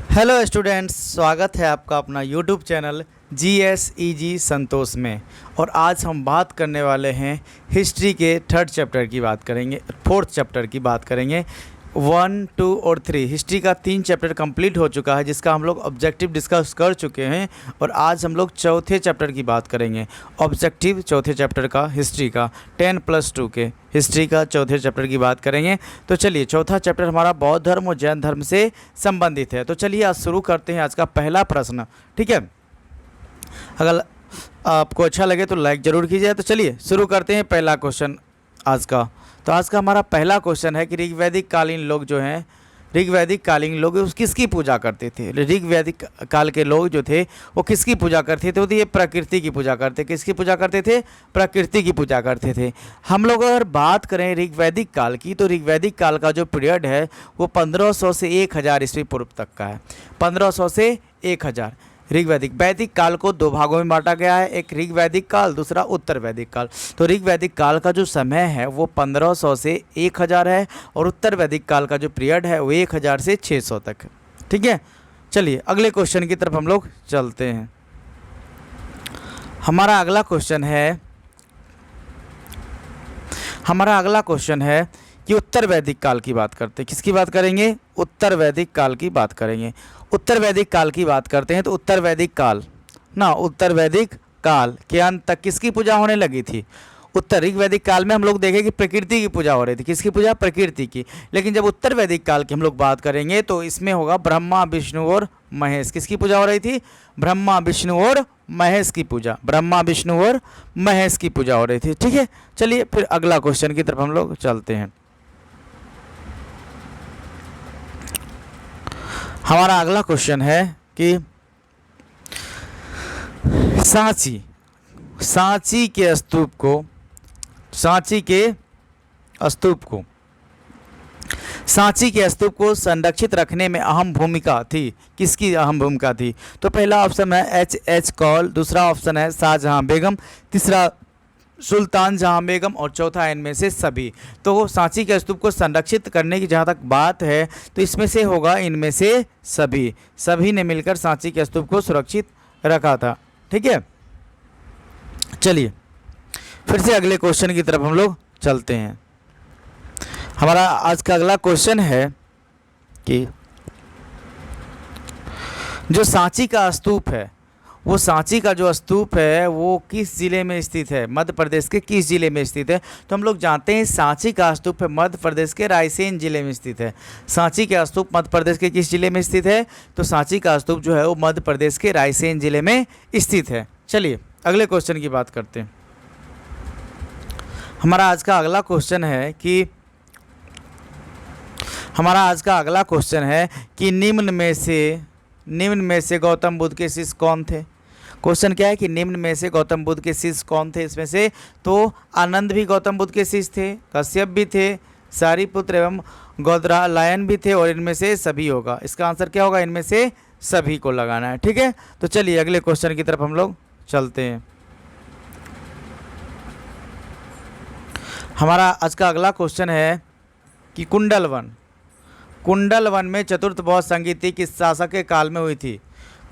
Hello students, स्वागत है आपका अपना यूट्यूब चैनल GSEG संतोष में। और आज हम बात करने वाले हैं हिस्ट्री के थर्ड चैप्टर की बात करेंगे, फोर्थ चैप्टर की बात करेंगे। 1, 2 और 3 हिस्ट्री का 3 चैप्टर कंप्लीट हो चुका है, जिसका हम लोग ऑब्जेक्टिव डिस्कस कर चुके हैं। और आज हम लोग चौथे चैप्टर की बात करेंगे, ऑब्जेक्टिव चौथे चैप्टर का हिस्ट्री का 10+2 के हिस्ट्री का चौथे चैप्टर की बात करेंगे। तो चलिए, चौथा चैप्टर हमारा बौद्ध धर्म और जैन धर्म से संबंधित है। तो चलिए आज शुरू करते हैं आज का पहला प्रश्न। ठीक है, अगर आपको अच्छा लगे तो लाइक ज़रूर कीजिए। तो चलिए शुरू करते हैं पहला क्वेश्चन आज का। तो आज का हमारा पहला क्वेश्चन है कि ऋग्वैदिक कालीन लोग जो हैं, ऋग्वैदिक कालीन लोग उस किसकी पूजा करते थे। ऋग्वैदिक काल के लोग जो थे वो किसकी पूजा करते थे? तो ये प्रकृति की पूजा करते। किसकी पूजा करते थे? प्रकृति की पूजा करते थे। हम लोग अगर बात करें ऋग्वैदिक काल की, तो ऋग्वैदिक काल का जो पीरियड है वो 1500 से 1000 ईस्वी पूर्व तक का है। 1500 से 1000 ऋग्वैदिक। वैदिक काल को 2 भागों में बांटा गया है, एक ऋग्वैदिक काल, दूसरा उत्तर वैदिक काल। तो ऋग्वैदिक काल का जो समय है वो 1500 से 1000 है, और उत्तर वैदिक काल का जो पीरियड है वो 1000 से 600 तक है। ठीक है, चलिए अगले क्वेश्चन की तरफ हम लोग चलते हैं। हमारा अगला क्वेश्चन है कि उत्तर वैदिक काल की बात करते हैं। किसकी बात करेंगे? उत्तर वैदिक काल की बात करेंगे। उत्तर वैदिक काल की बात करते हैं तो उत्तर वैदिक काल के अंत तक किसकी पूजा होने लगी थी? उत्तर ऋग्वैदिक काल में हम लोग देखें कि प्रकृति की पूजा हो रही थी। किसकी पूजा? प्रकृति की। लेकिन जब उत्तर वैदिक काल की हम लोग बात करेंगे तो इसमें होगा ब्रह्मा, विष्णु और महेश। किसकी पूजा हो रही थी? ब्रह्मा, विष्णु और महेश की पूजा। ब्रह्मा, विष्णु और महेश की पूजा हो रही थी। ठीक है, चलिए फिर अगला क्वेश्चन की तरफ हम लोग चलते हैं। हमारा अगला क्वेश्चन है कि सांची के स्तूप को संरक्षित रखने में अहम भूमिका थी। किसकी अहम भूमिका थी? तो पहला ऑप्शन है H कौल, दूसरा ऑप्शन है शाहजहां बेगम, तीसरा सुल्तान जहां बेगम, और चौथा इनमें से सभी। तो सांची के स्तूप को संरक्षित करने की जहाँ तक बात है तो इसमें से होगा इनमें से सभी ने मिलकर सांची के स्तूप को सुरक्षित रखा था। ठीक है, चलिए फिर से अगले क्वेश्चन की तरफ हम लोग चलते हैं। हमारा आज का अगला क्वेश्चन है कि जो सांची का स्तूप है, वो सांची का जो स्तूप है वो किस ज़िले में स्थित है? मध्य प्रदेश के किस ज़िले में स्थित है? तो हम लोग जानते हैं सांची का स्तूप है मध्य प्रदेश के रायसेन ज़िले में स्थित है। सांची का स्तूप मध्य प्रदेश के किस ज़िले में स्थित है? तो सांची का स्तूप जो है वो मध्य प्रदेश के रायसेन ज़िले में स्थित है। चलिए अगले क्वेश्चन की बात करते हैं। हमारा आज का अगला क्वेश्चन है कि निम्न में से गौतम बुद्ध के शिष्य कौन थे? क्वेश्चन क्या है कि निम्न में से गौतम बुद्ध के शिष्य कौन थे? इसमें से तो आनंद भी गौतम बुद्ध के शिष्य थे, कश्यप भी थे, सारीपुत्र एवं गौदरालयन भी थे, और इनमें से सभी होगा। इसका आंसर क्या होगा? इनमें से सभी को लगाना है। ठीक है, तो चलिए अगले क्वेश्चन की तरफ हम लोग चलते हैं। हमारा आज का अगला क्वेश्चन है कि कुंडल वन में चतुर्थ बौद्ध संगीति किस शासक के काल में हुई थी?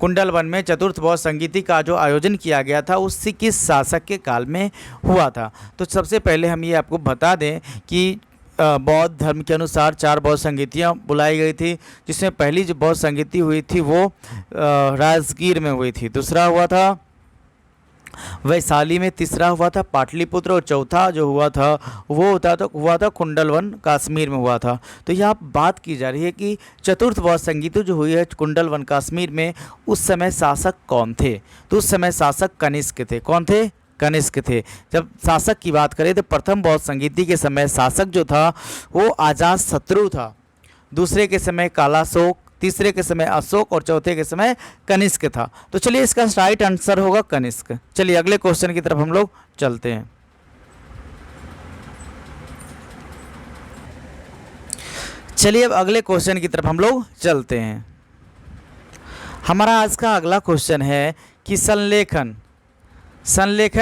कुंडल वन में चतुर्थ बौद्ध संगीति का जो आयोजन किया गया था उससे किस शासक के काल में हुआ था? तो सबसे पहले हम ये आपको बता दें कि बौद्ध धर्म के अनुसार 4 बौद्ध संगीतियाँ बुलाई गई थी, जिसमें पहली जो बौद्ध संगीति हुई थी वो राजगीर में हुई थी, दूसरा हुआ था वैशाली में, तीसरा हुआ था पाटलिपुत्र, और चौथा जो हुआ था वो हुआ था कुंडलवन कश्मीर में हुआ था। तो यहाँ बात की जा रही है कि चतुर्थ बौद्ध संगीति जो हुई है कुंडलवन कश्मीर में, उस समय शासक कौन थे? तो उस समय शासक कनिष्क थे। कौन थे? कनिष्क थे। जब शासक की बात करें तो प्रथम बौद्ध संगीति के समय शासक जो था वो अजातशत्रु था, दूसरे के समय कालाशोक, तीसरे के समय अशोक, और चौथे के समय कनिष्क था। तो चलिए इसका राइट आंसर होगा कनिष्क। चलिए अगले क्वेश्चन की तरफ हम लोग चलते हैं। चलिए अब अगले क्वेश्चन की तरफ हम लोग चलते हैं। हमारा आज का अगला क्वेश्चन है कि संलेखन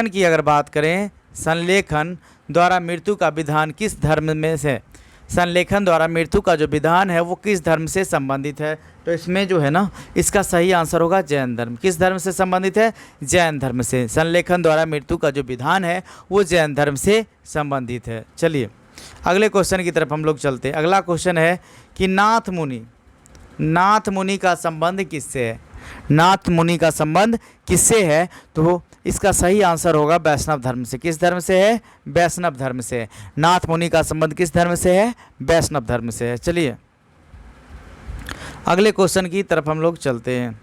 की अगर बात करें, संलेखन द्वारा मृत्यु का विधान किस धर्म में से? संलेखन द्वारा मृत्यु का जो विधान है वो किस धर्म से संबंधित है? तो इसमें जो है ना, इसका सही आंसर होगा जैन धर्म। किस धर्म से संबंधित है? जैन धर्म से। संलेखन द्वारा मृत्यु का जो विधान है वो जैन धर्म से संबंधित है। चलिए अगले क्वेश्चन की तरफ हम लोग चलते हैं। अगला क्वेश्चन है कि नाथ मुनि का संबंध किससे है? नाथ मुनि का संबंध किससे है? तो इसका सही आंसर होगा वैष्णव धर्म से। किस धर्म से है? वैष्णव धर्म से। नाथ मुनि का संबंध किस धर्म से है? वैष्णव धर्म से है। चलिए अगले क्वेश्चन की तरफ हम लोग चलते हैं।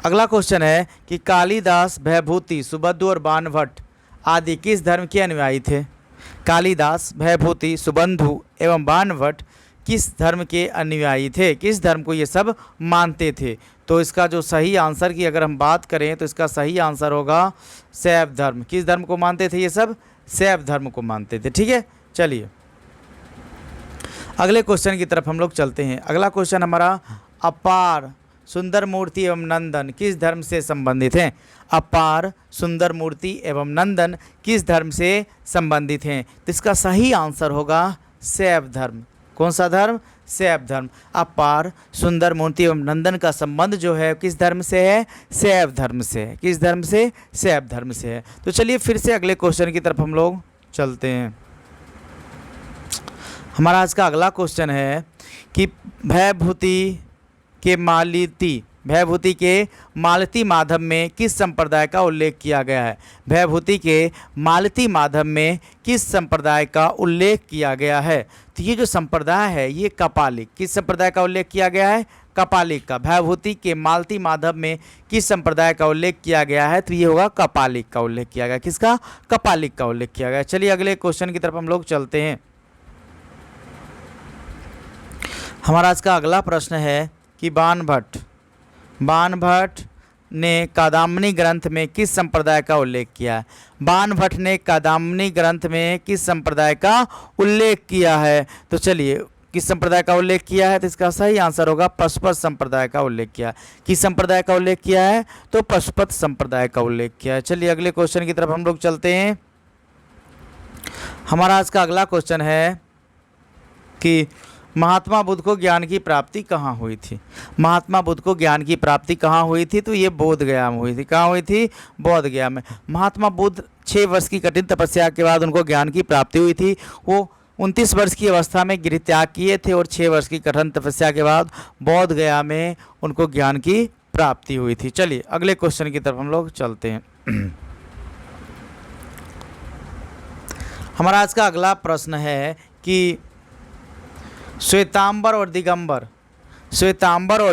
अगला क्वेश्चन है कि कालिदास, भयभूति, सुबंधु और बाणभट्ट आदि किस धर्म के अनुयायी थे? कालिदास, भयभूति, सुबंधु एवं बाणभट्ट किस धर्म के अनुयायी थे? किस धर्म को ये सब मानते थे? तो इसका जो सही आंसर की अगर हम बात करें तो इसका सही आंसर होगा शैव धर्म। किस धर्म को मानते थे ये सब? शैव धर्म को मानते थे। ठीक है, चलिए अगले क्वेश्चन की तरफ हम लोग चलते हैं। अगला क्वेश्चन हमारा, अपार, सुंदर मूर्ति एवं नंदन किस धर्म से संबंधित हैं? अपार, सुंदर मूर्ति एवं नंदन किस धर्म से संबंधित हैं? तो इसका सही आंसर होगा शैव धर्म। कौन सा धर्म? शैव धर्म। अपार, सुंदर मूर्ति एवं नंदन का संबंध जो है किस धर्म से है? शैव धर्म से है। किस धर्म से? शैव धर्म से है। तो चलिए फिर से अगले क्वेश्चन की तरफ हम लोग चलते हैं। हमारा आज का अगला क्वेश्चन है कि भयभूति के मालती माधव में किस संप्रदाय का उल्लेख किया गया है? भयभूति के मालती माधव में किस संप्रदाय का उल्लेख किया गया है? तो ये जो संप्रदाय है ये कपालिक। किस संप्रदाय का उल्लेख किया गया है? कपालिक का। भयभूति के मालती माधव में किस संप्रदाय का उल्लेख किया गया है? तो ये होगा कपालिक का उल्लेख किया गया। किसका? कपालिक का उल्लेख किया गया। चलिए अगले क्वेश्चन की तरफ हम लोग चलते हैं। हमारा आज का अगला प्रश्न है कि बाणभट्ट ने कादाम्नी ग्रंथ में किस संप्रदाय का उल्लेख किया है? बाणभट्ट ने कादाम्नी ग्रंथ में किस संप्रदाय का उल्लेख किया है? तो चलिए किस संप्रदाय का उल्लेख किया है? तो इसका सही आंसर होगा पशुपत संप्रदाय का उल्लेख किया है। किस संप्रदाय का उल्लेख किया है? तो पशुपत संप्रदाय का उल्लेख किया है। चलिए अगले क्वेश्चन की तरफ हम लोग चलते हैं। हमारा आज का अगला क्वेश्चन है कि महात्मा बुद्ध को ज्ञान की प्राप्ति कहाँ हुई थी? महात्मा बुद्ध को ज्ञान की प्राप्ति कहाँ हुई थी? तो ये बोध गया में हुई थी। कहाँ हुई थी? बोध गया में। महात्मा बुद्ध 6 वर्ष की कठिन तपस्या के बाद उनको ज्ञान की प्राप्ति हुई थी। वो 29 वर्ष की अवस्था में गृह त्याग किए थे और 6 वर्ष की कठिन तपस्या के बाद बोध गया में उनको ज्ञान की प्राप्ति हुई थी। चलिए अगले क्वेश्चन की तरफ हम लोग चलते हैं। हमारा आज का अगला प्रश्न है कि श्वेतांबर और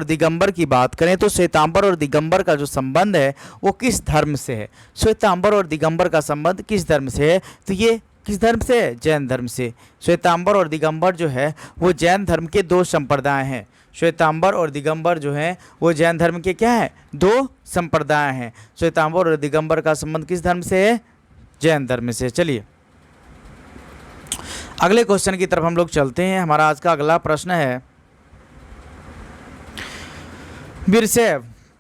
दिगंबर की बात करें तो श्वेतांबर और दिगंबर का जो संबंध है वो किस धर्म से है? श्वेतांबर और दिगंबर का संबंध किस धर्म से है? तो ये किस धर्म से है? जैन धर्म से। श्वेतांबर और दिगंबर जो है वो जैन धर्म के 2 संप्रदाय हैं। श्वेतांबर और दिगंबर जो हैं वो जैन धर्म के क्या है? 2 संप्रदाय हैं। श्वेतांबर और दिगंबर का संबंध किस धर्म से है? जैन धर्म से। चलिए अगले क्वेश्चन की तरफ हम लोग चलते हैं। हमारा आज का अगला प्रश्न है,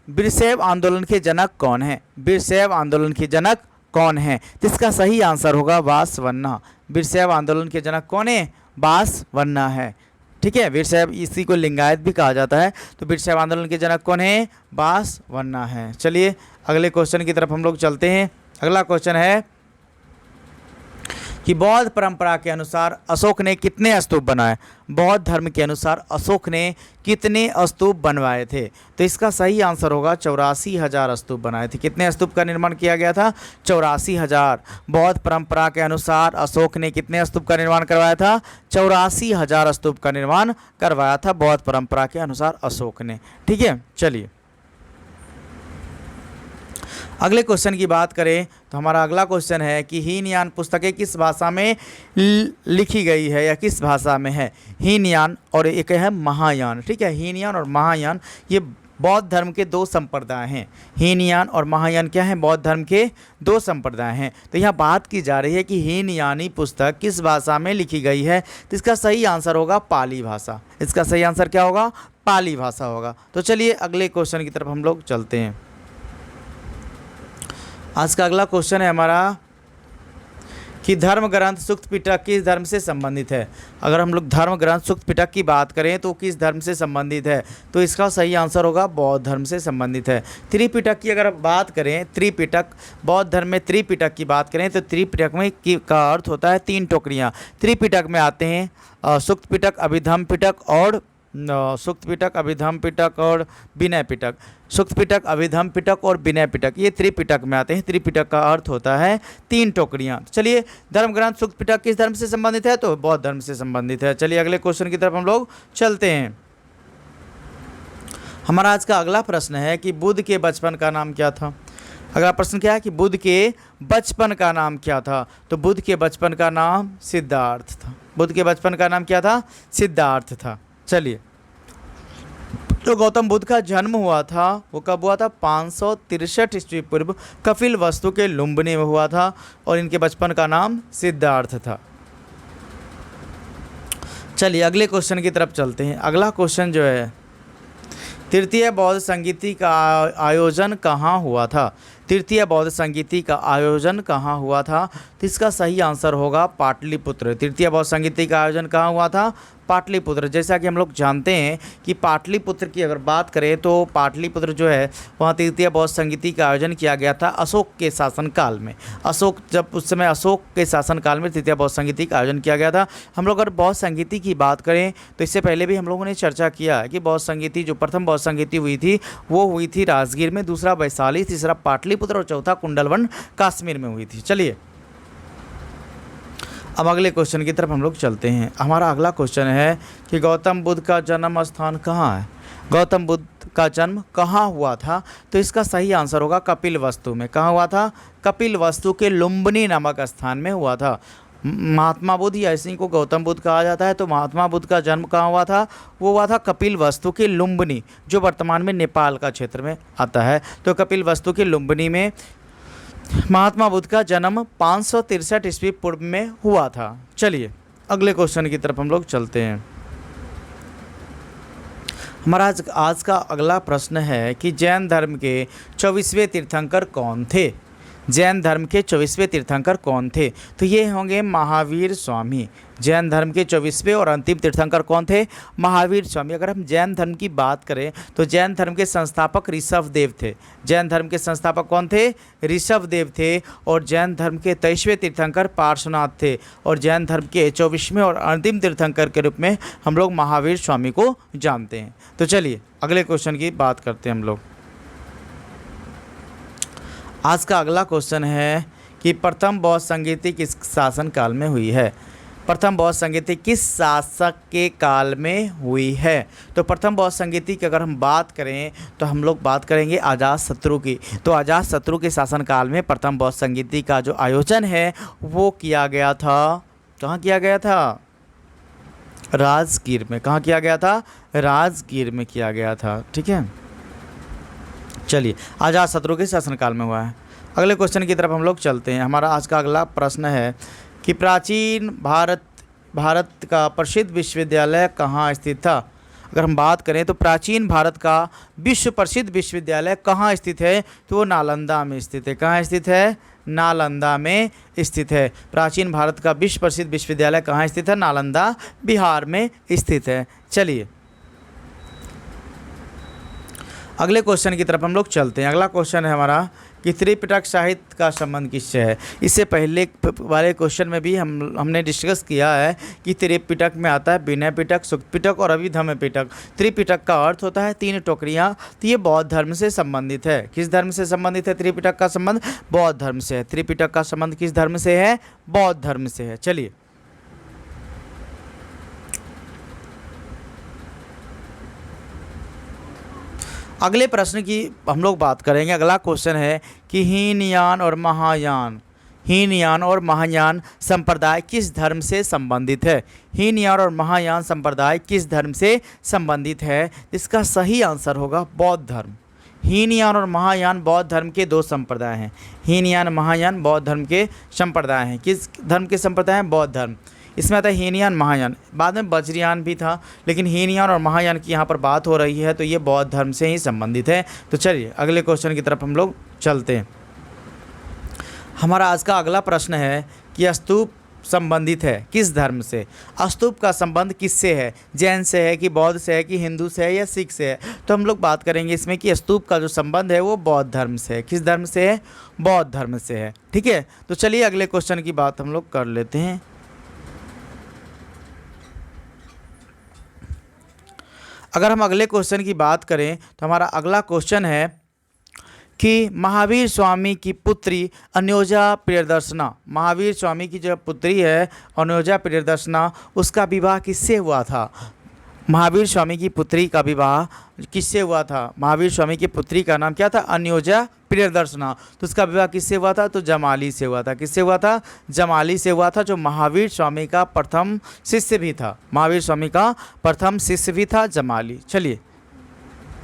वीरशैव आंदोलन के जनक कौन है? वीरशैव आंदोलन के जनक कौन है? तो इसका सही आंसर होगा वासवन्ना। वीरशैव आंदोलन के जनक कौन है? वासवन्ना है। ठीक है, वीरशैव, इसी को लिंगायत भी कहा जाता है। तो वीरशैव आंदोलन के जनक कौन है? वासवन्ना है। चलिए अगले क्वेश्चन की तरफ हम लोग चलते हैं। अगला क्वेश्चन है कि बौद्ध परंपरा के अनुसार अशोक ने कितने स्तूप बनाए? बौद्ध धर्म के अनुसार अशोक ने कितने स्तूप बनवाए थे? तो इसका सही आंसर होगा 84,000 स्तूप बनाए थे। कितने स्तूप का निर्माण किया गया था? 84,000। बौद्ध परंपरा के अनुसार अशोक ने कितने स्तूप का निर्माण करवाया था? 84,000 स्तूप का निर्माण करवाया था बौद्ध परंपरा के अनुसार अशोक ने। ठीक है, चलिए अगले क्वेश्चन की बात करें तो हमारा अगला क्वेश्चन है कि हीनयान पुस्तकें किस भाषा में लिखी गई है या किस भाषा में है? हीनयान और एक है महायान। ठीक है, हीनयान और महायान ये बौद्ध धर्म के 2 संप्रदाय हैं। हीनयान और महायान क्या है? बौद्ध धर्म के 2 संप्रदाय हैं। तो यहाँ बात की जा रही है कि हीनयानी पुस्तक किस भाषा में लिखी गई है? तो इसका सही आंसर होगा पाली भाषा। इसका सही आंसर क्या होगा? पाली भाषा होगा। तो चलिए अगले क्वेश्चन की तरफ हम लोग चलते हैं। आज का अगला क्वेश्चन है हमारा कि धर्म ग्रंथ सूक्त पिटक किस धर्म से संबंधित है। अगर हम लोग धर्म ग्रंथ सूक्त पिटक की बात करें तो किस धर्म से संबंधित है, तो इसका सही आंसर होगा बौद्ध धर्म से संबंधित है। त्रिपिटक की अगर बात करें, त्रिपिटक, बौद्ध धर्म में त्रिपिटक की बात करें तो त्रिपिटक में का अर्थ होता है 3 टोकरियाँ। त्रिपिटक में आते हैं सूक्त पिटक, अभिधम्म पिटक और सूक्त पिटक, अभिधम्म पिटक और विनय पिटक। सूक्त पिटक, अभिधम्म पिटक और विनय पिटक, ये त्रिपिटक में आते हैं। त्रिपिटक का अर्थ होता है 3 टोकरियाँ। चलिए, धर्म ग्रंथ सूक्त पिटक किस धर्म से संबंधित है, तो बौद्ध धर्म से संबंधित है। चलिए अगले क्वेश्चन की तरफ हम लोग चलते हैं। हमारा आज का अगला प्रश्न है कि बुद्ध के बचपन का नाम क्या था। अगला प्रश्न क्या है कि बुद्ध के बचपन का नाम क्या था, तो बुद्ध के बचपन का नाम सिद्धार्थ था। बुद्ध के बचपन का नाम क्या था, सिद्धार्थ था। चलिए, तो गौतम बुद्ध का जन्म हुआ था वो कब हुआ था, 563 ईस्वी पूर्व कपिलवस्तु के लुम्बिनी में हुआ था और इनके बचपन का नाम सिद्धार्थ था। चलिए अगले क्वेश्चन की तरफ चलते हैं। अगला क्वेश्चन जो है, तृतीय बौद्ध संगीति का आयोजन कहाँ हुआ था। तृतीय बौद्ध संगीति का आयोजन कहाँ हुआ था, तो इसका सही आंसर होगा पाटलिपुत्र। तृतीय बौद्ध संगीति का आयोजन कहाँ हुआ था, पाटलिपुत्र। जैसा कि हम लोग जानते हैं कि पाटलिपुत्र की अगर बात करें तो पाटलिपुत्र जो है वहाँ तृतीय बौद्ध संगीति का आयोजन किया गया था अशोक के शासनकाल में। अशोक, जब उस समय अशोक के शासनकाल में तृतीय बौद्ध संगीति का आयोजन किया गया था। हम लोग अगर बौद्ध संगीति की बात करें तो इससे पहले भी हम लोगों ने चर्चा किया है कि बौद्ध संगीति, जो प्रथम बौद्ध संगीति हुई थी वो हुई थी राजगीर में, दूसरा वैशाली, तीसरा पाटलिपुत्र और चौथा कुंडलवन कश्मीर में हुई थी। चलिए अब अगले क्वेश्चन की तरफ हम लोग चलते हैं। हमारा अगला क्वेश्चन है कि गौतम बुद्ध का जन्म स्थान कहाँ है। गौतम बुद्ध का जन्म कहाँ हुआ था, तो इसका सही आंसर होगा कपिलवस्तु में। कहाँ हुआ था, कपिलवस्तु के लुम्बिनी नामक स्थान में हुआ था। महात्मा बुद्ध या इसी को गौतम बुद्ध कहा जाता है, तो महात्मा बुद्ध का जन्म कहाँ हुआ था, वो हुआ था कपिलवस्तु के लुम्बिनी, जो वर्तमान में नेपाल का क्षेत्र में आता है। तो कपिलवस्तु के लुम्बिनी में महात्मा बुद्ध का जन्म 563 ईस्वी पूर्व में हुआ था। चलिए अगले क्वेश्चन की तरफ हम लोग चलते हैं। हमारा आज का अगला प्रश्न है कि जैन धर्म के 24वें तीर्थंकर कौन थे। जैन धर्म के 24वें तीर्थंकर कौन थे, तो ये होंगे महावीर स्वामी। जैन धर्म के 24वें और अंतिम तीर्थंकर कौन थे, महावीर स्वामी। अगर हम जैन धर्म की बात करें तो जैन धर्म के संस्थापक ऋषभदेव थे। जैन धर्म के संस्थापक कौन थे, ऋषभदेव थे। और जैन धर्म के 23वें तीर्थंकर पार्श्वनाथ थे। और जैन धर्म के 24वें और अंतिम तीर्थंकर के रूप में हम लोग महावीर स्वामी को जानते हैं। तो चलिए अगले क्वेश्चन की बात करते हैं हम लोग। आज का अगला क्वेश्चन है कि प्रथम बौद्ध संगीति किस शासनकाल में हुई है। प्रथम बौद्ध संगीति किस शासक के काल में हुई है, तो प्रथम बौद्ध संगीति की अगर हम बात करें तो हम लोग बात करेंगे अजातशत्रु की। तो अजातशत्रु के शासनकाल में प्रथम बौद्ध संगीति का जो आयोजन है वो किया गया था, कहाँ किया गया था, राजगीर में। कहाँ किया गया था, राजगीर में किया गया था। ठीक है, चलिए अजातशत्रु के शासनकाल में हुआ है। अगले क्वेश्चन की तरफ हम लोग चलते हैं। हमारा आज का अगला प्रश्न है कि प्राचीन भारत का प्रसिद्ध विश्वविद्यालय कहाँ स्थित था। अगर हम बात करें तो प्राचीन भारत का विश्व प्रसिद्ध विश्वविद्यालय कहाँ स्थित है, तो वो नालंदा में स्थित है। कहाँ स्थित है, नालंदा में स्थित है। प्राचीन भारत का विश्व प्रसिद्ध विश्वविद्यालय कहाँ स्थित है, नालंदा, बिहार में स्थित है। चलिए अगले क्वेश्चन की तरफ हम लोग चलते हैं। अगला क्वेश्चन है हमारा कि त्रिपिटक साहित्य का संबंध किससे है। इससे पहले वाले क्वेश्चन में भी हमने डिस्कस किया है कि त्रिपिटक में आता है विनय पिटक, सूक्त पिटक और अभिधम्म पिटक। त्रिपिटक का अर्थ होता है 3 टोकरियाँ। तो ये बौद्ध धर्म से संबंधित है। किस धर्म से संबंधित है त्रिपिटक का संबंध, बौद्ध धर्म से है। त्रिपिटक का संबंध किस धर्म से है, बौद्ध धर्म से है। चलिए अगले प्रश्न की हम लोग बात करेंगे। अगला क्वेश्चन है कि हीनयान और महायान संप्रदाय किस धर्म से संबंधित है। हीनयान और महायान संप्रदाय किस धर्म से संबंधित है, इसका सही आंसर होगा बौद्ध धर्म। हीनयान और महायान बौद्ध धर्म के 2 संप्रदाय हैं। हीनयान महायान बौद्ध धर्म के संप्रदाय हैं। किस धर्म के संप्रदाय हैं, बौद्ध धर्म। इसमें आता है हीनयान महायान, बाद में वज्रयान भी था, लेकिन हीनयान और महायान की यहाँ पर बात हो रही है तो ये बौद्ध धर्म से ही संबंधित है। तो चलिए अगले क्वेश्चन की तरफ हम लोग चलते हैं। हमारा आज का अगला प्रश्न है कि स्तूप संबंधित है किस धर्म से। स्तूप का संबंध किससे है, जैन से है कि बौद्ध से है कि हिंदू से है या सिख से है। तो हम लोग बात करेंगे इसमें कि स्तूप का जो संबंध है वो बौद्ध धर्म से है। किस धर्म से है, बौद्ध धर्म से है। ठीक है, तो चलिए अगले क्वेश्चन की बात हम लोग कर लेते हैं। अगर हम अगले क्वेश्चन की बात करें तो हमारा अगला क्वेश्चन है कि महावीर स्वामी की पुत्री अन्योजा प्रियदर्शना, महावीर स्वामी की जो पुत्री है अन्योजा प्रियदर्शना, उसका विवाह किससे हुआ था। महावीर स्वामी की पुत्री का विवाह किससे हुआ था। महावीर स्वामी की पुत्री का नाम क्या था, अन्योजा प्रियदर्शना। तो उसका विवाह किससे हुआ था, तो जमाली से हुआ था। किससे हुआ था, जमाली से हुआ था, जो महावीर स्वामी का प्रथम शिष्य भी था। महावीर स्वामी का प्रथम शिष्य भी था जमाली। चलिए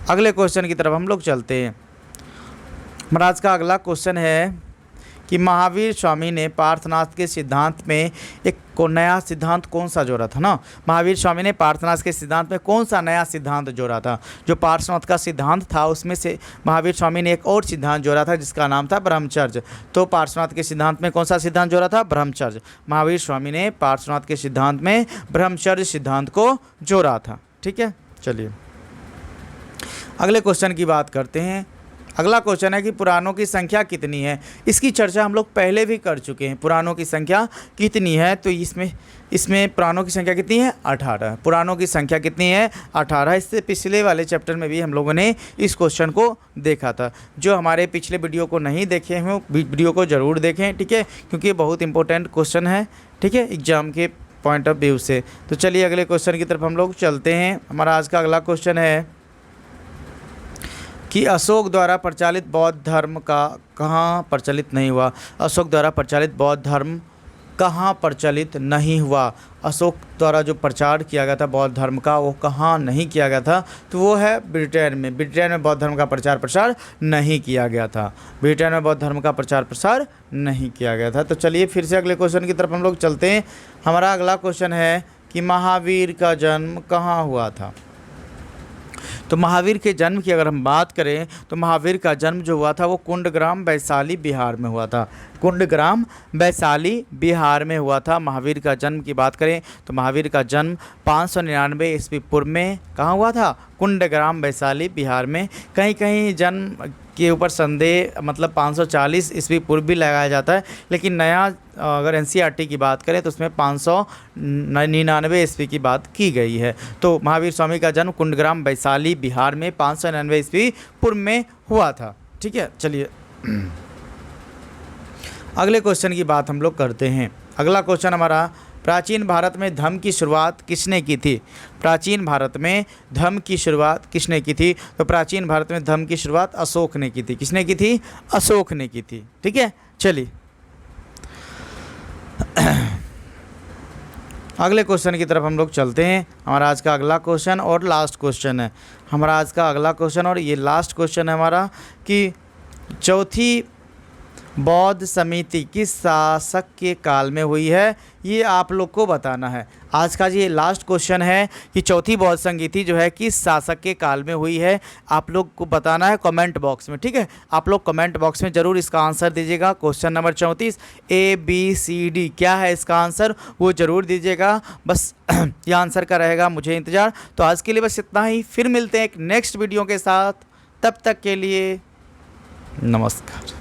अगले क्वेश्चन की तरफ हम लोग चलते हैं। महाराज का अगला क्वेश्चन है कि महावीर स्वामी ने पार्थनाथ के सिद्धांत में एक नया सिद्धांत कौन सा जोड़ा था ना। महावीर स्वामी ने पार्थनाथ के सिद्धांत में कौन सा नया सिद्धांत जोड़ा था। जो पार्थनाथ का सिद्धांत था उसमें से महावीर स्वामी ने एक और सिद्धांत जोड़ा था जिसका नाम था ब्रह्मचर्य। तो पार्थनाथ के सिद्धांत में कौन सा सिद्धांत जोड़ा था, ब्रह्मचर्य। महावीर स्वामी ने पार्थनाथ के सिद्धांत में ब्रह्मचर्य सिद्धांत को जोड़ा था। ठीक है, चलिए अगले क्वेश्चन की बात करते हैं। अगला क्वेश्चन है कि पुराणों की संख्या कितनी है। इसकी चर्चा हम लोग पहले भी कर चुके हैं। पुराणों की संख्या कितनी है, तो इसमें पुराणों की संख्या कितनी है, 18। पुराणों की संख्या कितनी है, 18। इससे पिछले वाले चैप्टर में भी हम लोगों ने इस क्वेश्चन को देखा था। जो हमारे पिछले वीडियो को नहीं देखे हैं वीडियो को ज़रूर देखें, ठीक है, क्योंकि ये बहुत इंपॉर्टेंट क्वेश्चन है, ठीक है, एग्जाम के पॉइंट ऑफ व्यू से। तो चलिए अगले क्वेश्चन की तरफ हम लोग चलते हैं। हमारा आज का अगला क्वेश्चन है कि अशोक द्वारा प्रचलित बौद्ध धर्म का कहाँ प्रचलित नहीं हुआ। अशोक द्वारा प्रचलित बौद्ध धर्म कहाँ प्रचलित नहीं हुआ। अशोक द्वारा जो प्रचार किया गया था बौद्ध धर्म का वो कहाँ नहीं किया गया था, तो वो है ब्रिटेन में। ब्रिटेन में बौद्ध धर्म का प्रचार प्रसार नहीं किया गया था। ब्रिटेन में बौद्ध धर्म का प्रचार प्रसार नहीं किया गया था। तो चलिए फिर से अगले क्वेश्चन की तरफ हम लोग चलते हैं। हमारा अगला क्वेश्चन है कि महावीर का जन्म कहाँ हुआ था। तो महावीर के जन्म की अगर हम बात करें तो महावीर का जन्म जो हुआ था वो कुंडग्राम वैशाली बिहार में हुआ था। कुंडग्राम वैशाली बिहार में हुआ था। महावीर का जन्म की बात करें तो महावीर का जन्म 599 ईस्वी पूर्व में कहाँ हुआ था, कुंडग्राम वैशाली बिहार में। कहीं कहीं जन्म के ऊपर संदेह मतलब 540 ईस्वी पूर्व भी लगाया जाता है, लेकिन नया अगर एनसीईआरटी की बात करें तो उसमें 599 ईस्वी की बात की गई है। तो महावीर स्वामी का जन्म कुंडग्राम वैशाली बिहार में 599 ईस्वी पूर्व में हुआ था। ठीक है, चलिए अगले क्वेश्चन की बात हम लोग करते हैं। अगला क्वेश्चन हमारा, प्राचीन भारत में धर्म की शुरुआत किसने की थी। प्राचीन भारत में धर्म की शुरुआत किसने की थी। तो प्राचीन भारत में धर्म की शुरुआत अशोक ने की थी। किसने की थी, अशोक ने की थी। ठीक है, चलिए अगले क्वेश्चन की तरफ हम लोग चलते हैं। हमारा आज का अगला क्वेश्चन और लास्ट क्वेश्चन है। हमारा आज का अगला क्वेश्चन और ये लास्ट क्वेश्चन है हमारा कि चौथी बौद्ध समिति किस शासक के काल में हुई है, ये आप लोग को बताना है। आज का ये लास्ट क्वेश्चन है कि चौथी बौद्ध समिति जो है किस शासक के काल में हुई है, आप लोग को बताना है कमेंट बॉक्स में। ठीक है, आप लोग कमेंट बॉक्स में ज़रूर इसका आंसर दीजिएगा। क्वेश्चन नंबर 34 ABCD क्या है इसका आंसर, वो ज़रूर दीजिएगा। बस ये आंसर का रहेगा मुझे इंतज़ार। तो आज के लिए बस इतना ही, फिर मिलते हैं एक नेक्स्ट वीडियो के साथ। तब तक के लिए नमस्कार।